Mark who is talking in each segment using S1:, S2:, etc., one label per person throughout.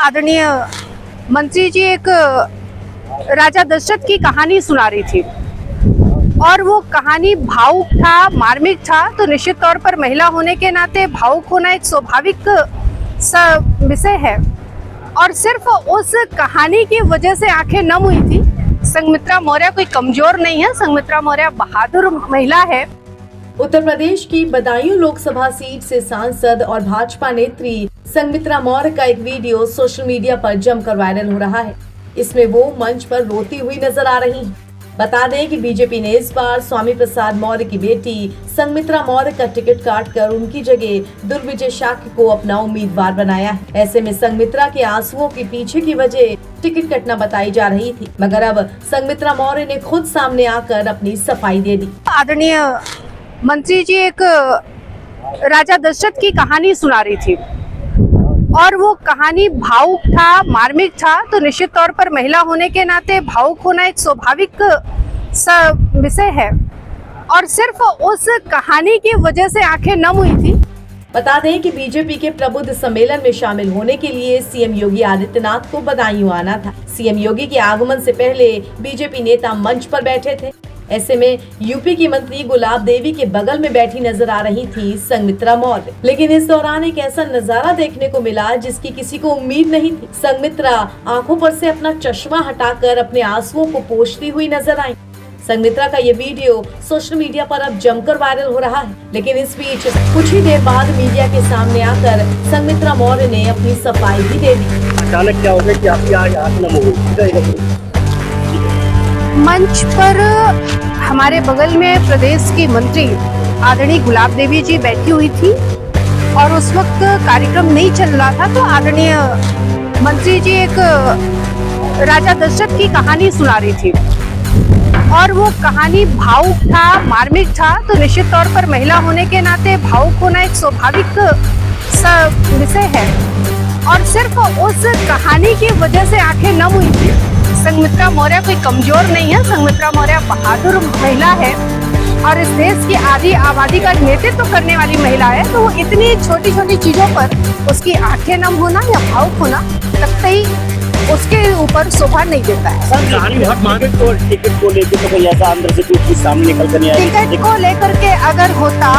S1: आदरणीय मंत्री जी एक राजा दशरथ की कहानी सुना रही थी और वो कहानी भावुक था, मार्मिक था। तो निश्चित तौर पर महिला होने के नाते भावुक होना एक स्वाभाविक विषय है और सिर्फ उस कहानी की वजह से आंखें नम हुई थी। संघमित्रा मौर्य कोई कमजोर नहीं है, संघमित्रा मौर्य बहादुर महिला है।
S2: उत्तर प्रदेश की बदायूं लोकसभा सीट से सांसद और भाजपा नेत्री संघमित्रा मौर्य का एक वीडियो सोशल मीडिया पर जमकर वायरल हो रहा है। इसमें वो मंच पर रोती हुई नजर आ रही हैं। बता दें कि बीजेपी ने इस बार स्वामी प्रसाद मौर्य की बेटी संघमित्रा मौर्य का टिकट काटकर उनकी जगह दुर्विजय शाक्य को अपना उम्मीदवार बनाया है। ऐसे में संघमित्रा के आंसुओं के पीछे की वजह टिकट कटना बताई जा रही थी, मगर अब संघमित्रा मौर्य ने खुद सामने आकर अपनी सफाई दे दी।
S1: आदरणीय मंत्री जी एक राजा दशरथ की कहानी सुना रही थी और वो कहानी भावुक था, मार्मिक था। तो निश्चित तौर पर महिला होने के नाते भावुक होना एक स्वाभाविक विषय है और सिर्फ उस कहानी की वजह से आंखें नम हुई थी।
S2: बता दें कि बीजेपी के प्रबुद्ध सम्मेलन में शामिल होने के लिए सीएम योगी आदित्यनाथ को बदायूं आना था। सीएम योगी के आगमन से पहले बीजेपी नेता मंच पर बैठे थे। ऐसे में यूपी की मंत्री गुलाब देवी के बगल में बैठी नजर आ रही थी संघमित्रा मौर्य। लेकिन इस दौरान एक ऐसा नजारा देखने को मिला जिसकी किसी को उम्मीद नहीं थी। संघमित्रा आंखों पर से अपना चश्मा हटाकर अपने आंसुओं को पोंछती हुई नजर आई। संघमित्रा का ये वीडियो सोशल मीडिया पर अब जमकर वायरल हो रहा है। लेकिन इस बीच कुछ ही देर बाद मीडिया के सामने आकर संघमित्रा मौर्य ने अपनी सफाई भी दे दी।
S3: अचानक क्या हो गया कि आपकी आंख नम हो गई?
S1: मंच पर हमारे बगल में प्रदेश की मंत्री आदरणीय गुलाब देवी जी बैठी हुई थी और उस वक्त कार्यक्रम नहीं चल रहा था। तो आदरणीय मंत्री जी एक राजा दशरथ की कहानी सुना रही थी और वो कहानी भावुक था, मार्मिक था। तो निश्चित तौर पर महिला होने के नाते भावुक होना एक स्वाभाविक विषय है और सिर्फ उस कहानी की वजह से आंखें नम हुई थी। संघमित्रा मौर्य कोई कमजोर नहीं है, संघमित्रा मौर्य बहादुर महिला है और इस देश की आधी आबादी का नेतृत्व करने वाली महिला है। तो वो इतनी छोटी छोटी चीजों पर उसकी आंखें नम होना या भावुक होना कतई उसके ऊपर शोभा नहीं देता है।
S3: टिकट को लेकर तो कोई ऐसा अंदर से कुछ सामने निकल कर नहीं आया?
S1: टिकट को लेकर के अगर होता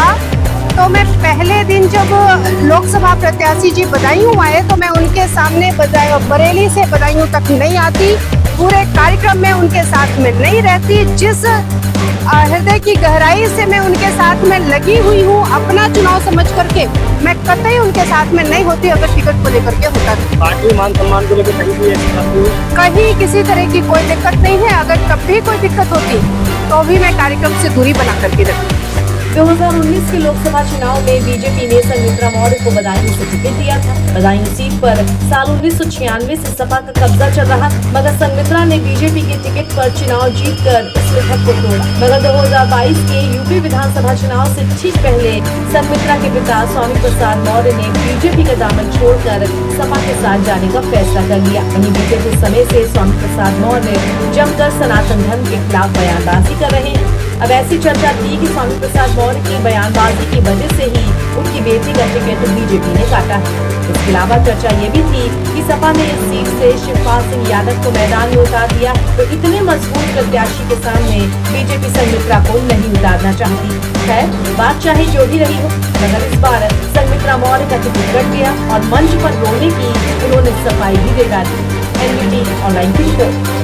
S1: तो मैं पहले दिन जब लोकसभा प्रत्याशी जी बदायूं आए तो मैं उनके सामने बरेली से बदायूं तक नहीं आती, पूरे कार्यक्रम में उनके साथ में नहीं रहती। जिस हृदय की गहराई से मैं उनके साथ में लगी हुई हूँ अपना चुनाव समझ करके, मैं कतई उनके साथ में नहीं होती अगर टिकट को लेकर के होता।
S3: पार्टी मान सम्मान को लेकर
S1: कहीं किसी तरह की कोई दिक्कत नहीं है। अगर कभी कोई दिक्कत होती तो भी मैं कार्यक्रम से दूरी बना करके रखती।
S2: 2019 के लोकसभा चुनाव में बीजेपी ने संघमित्रा मौर्य को बदायूं से टिकट दिया था। बदायूं सीट पर साल 1996 से सपा का कब्जा चल रहा, मगर संघमित्रा ने बीजेपी के टिकट पर चुनाव जीतकर इस मिथक को तोड़ा। मगर 2022 के यूपी विधानसभा चुनाव से ठीक पहले संघमित्रा के पिता स्वामी प्रसाद मौर्य ने बीजेपी का दामन छोड़कर सपा के साथ जाने का फैसला कर लिया। वहीं बीते कुछ समय से स्वामी प्रसाद मौर्य जमकर सनातन धर्म के खिलाफ बयानबाजी कर रहे हैं। अब ऐसी चर्चा थी कि स्वामी प्रसाद मौर्य की बयानबाजी की वजह से ही उनकी बेटी का टिकट बीजेपी ने काटा है। इसके अलावा चर्चा ये भी थी कि सपा ने इस सीट से शिवपाल सिंह यादव को मैदान में उतार दिया, तो इतने मजबूत प्रत्याशी के सामने बीजेपी संघमित्रा को नहीं उतारना चाहती। खैर, बात चाहे जो भी रही हो, मगर इस बार संघमित्रा मौर्य का टिकट कट गया और मंच पर रोने की उन्होंने सफाई भी दे डाली। NBT ऑनलाइन की रिपोर्ट।